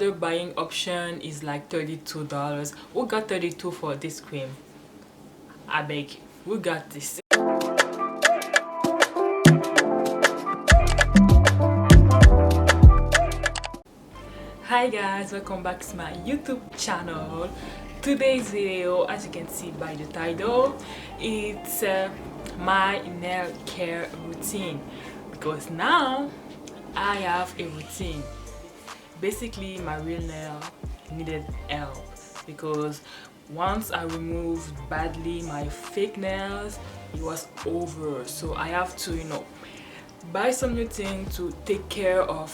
Other buying option is like $32. We got 32 for this cream. I beg, we got this. Hi guys, welcome back to my YouTube channel. Today's video, as you can see by the title, it's my nail care routine, because now I have a routine. Basically, my real nail needed help because once I removed badly my fake nails, it was over. So I have to, buy some new thing to take care of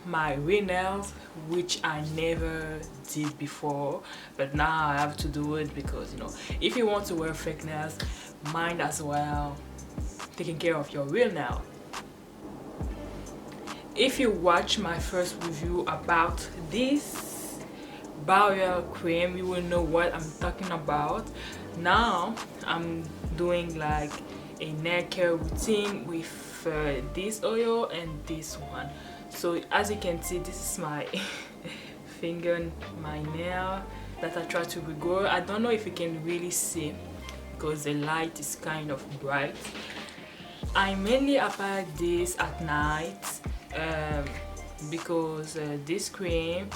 my real nails, which I never did before, but now I have to do it because if you want to wear fake nails, mind as well taking care of your real nail. If you watch my first review about this barrier cream, you will know what I'm talking about. Now I'm doing like a nail care routine with this oil and this one. So as you can see, this is my finger, my nail that I try to regroup. I don't know if you can really see because the light is kind of bright. I mainly apply this at night because this cream,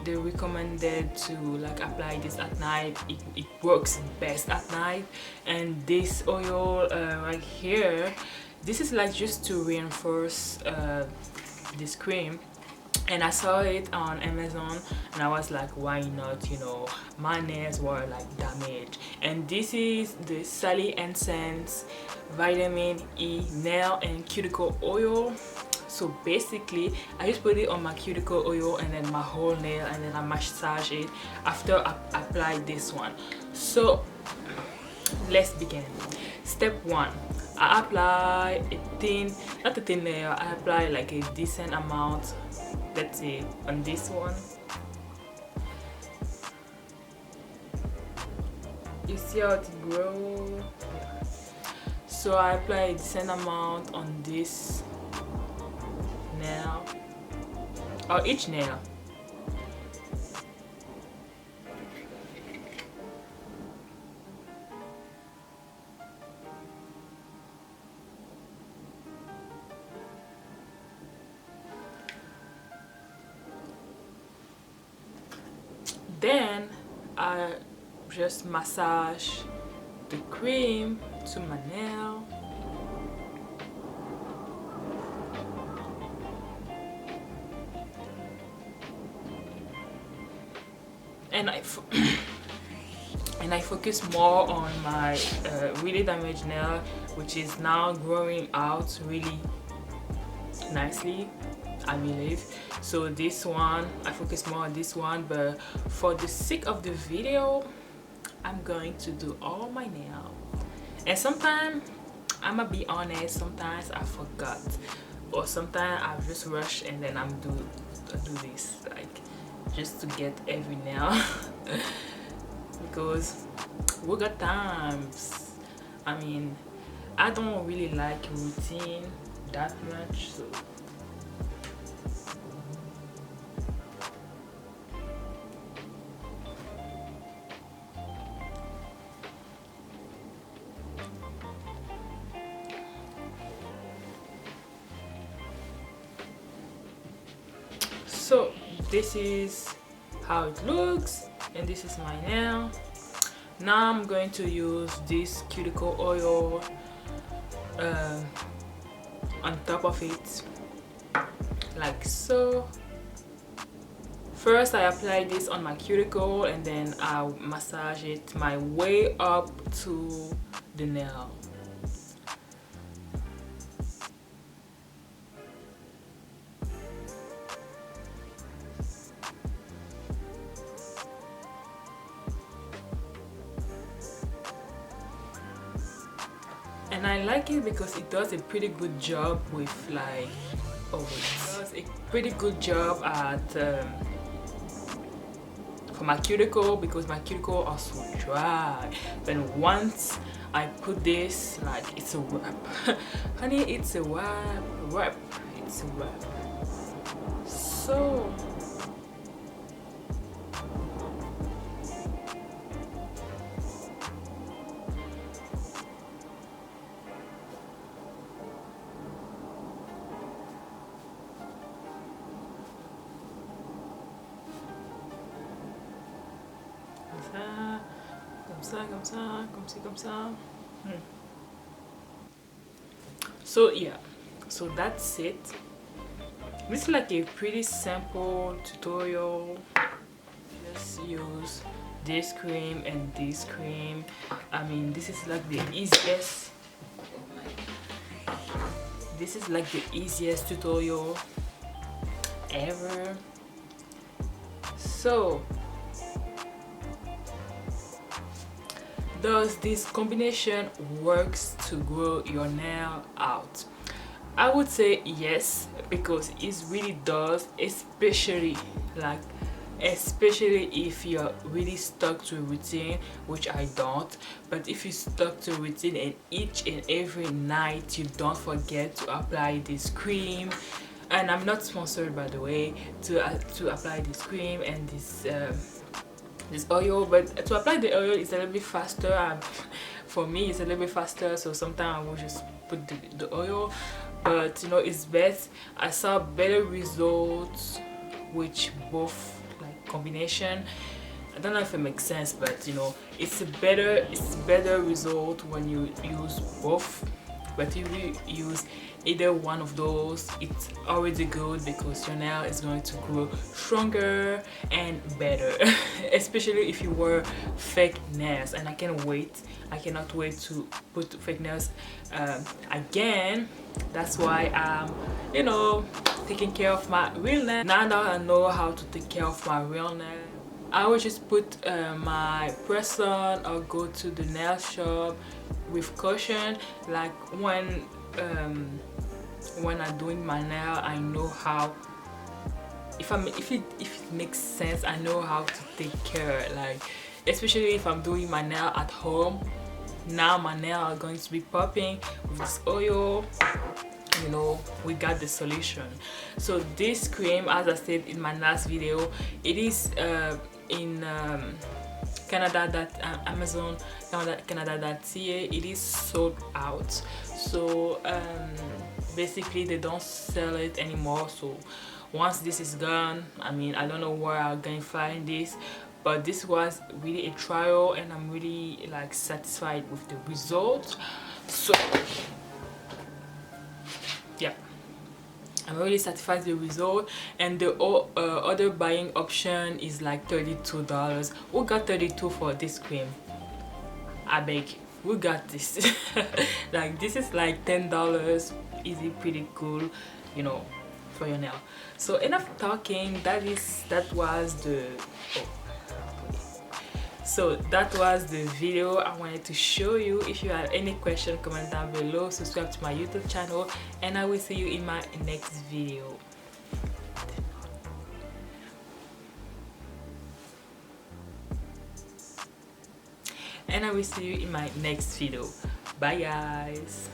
they recommended to apply this at night. It works best at night. And this oil right here, this is just to reinforce this cream, and I saw it on Amazon and I was like, why not? My nails were damaged. And this is the Sally Hansen's vitamin E nail and cuticle oil. So basically I just put it on my cuticle oil and then my whole nail, and then I massage it after I apply this one. So let's begin. Step 1, I apply not a thin layer, I apply a decent amount, let's say on this one. You see how it grows? So I apply a decent amount on this nail, or each nail. Then I just massage the cream to my nail. And I focus more on my really damaged nail, which is now growing out really nicely, I believe. So this one, I focus more on this one, but for the sake of the video, I'm going to do all my nails. And sometimes, I'ma be honest, sometimes I forgot, or sometimes I just rush and then I do this just to get every nail because we got times. I mean, I don't really like routine that much, so this is how it looks, and this is my nail. Now I'm going to use this cuticle oil on top of it, like so. First I apply this on my cuticle and then I'll massage it my way up to the nail. And I like it because it does a pretty good job with it does a pretty good job at for my cuticle, because my cuticle are so dry. Then once I put this, it's a wrap. Honey, it's a wrap, it's a wrap. So comme ça, comme ci, comme ça. So yeah, so that's it. This is like a pretty simple tutorial. Just use this cream and this cream. I mean, this is like the easiest. This is like the easiest tutorial ever. So does this combination works to grow your nail out? I would say yes, because it really does, especially if you're really stuck to a routine, which I don't. But if you stuck to a routine and each and every night you don't forget to apply this cream, and I'm not sponsored by the way to apply this cream and this oil, but to apply the oil is a little bit faster. For me it's a little bit faster, so sometimes I will just put the oil, but you know, it's best. I saw better results with both, like combination. I don't know if it makes sense, but you know, it's better result when you use both. But if you use either one of those, it's already good, because your nail is going to grow stronger and better. Especially if you wear fake nails, and I cannot wait to put fake nails again. That's why I'm, you know, taking care of my real nail. Now that I know how to take care of my real nail, I will just put my press on or go to the nail shop with caution. Like when I'm doing my nail, I know how, if it makes sense, I know how to take care. Like especially if I'm doing my nail at home. Now my nail are going to be popping with this oil. You know, we got the solution. So this cream, as I said in my last video, it is in Canada, Amazon, Canada.ca. It is sold out. So basically they don't sell it anymore. So once this is gone, I mean, I don't know where I'm gonna find this, but this was really a trial and I'm really like satisfied with the result. So yeah, I'm really satisfied with the result. And the other buying option is like $32. We got 32 for this cream. I beg you, we got this. Like this is like $10. Easy, pretty cool, you know, for your nail. So enough talking. That was the so that was the video I wanted to show you. If you have any question, comment down below, subscribe to my YouTube channel, and I will see you in my next video. Bye guys.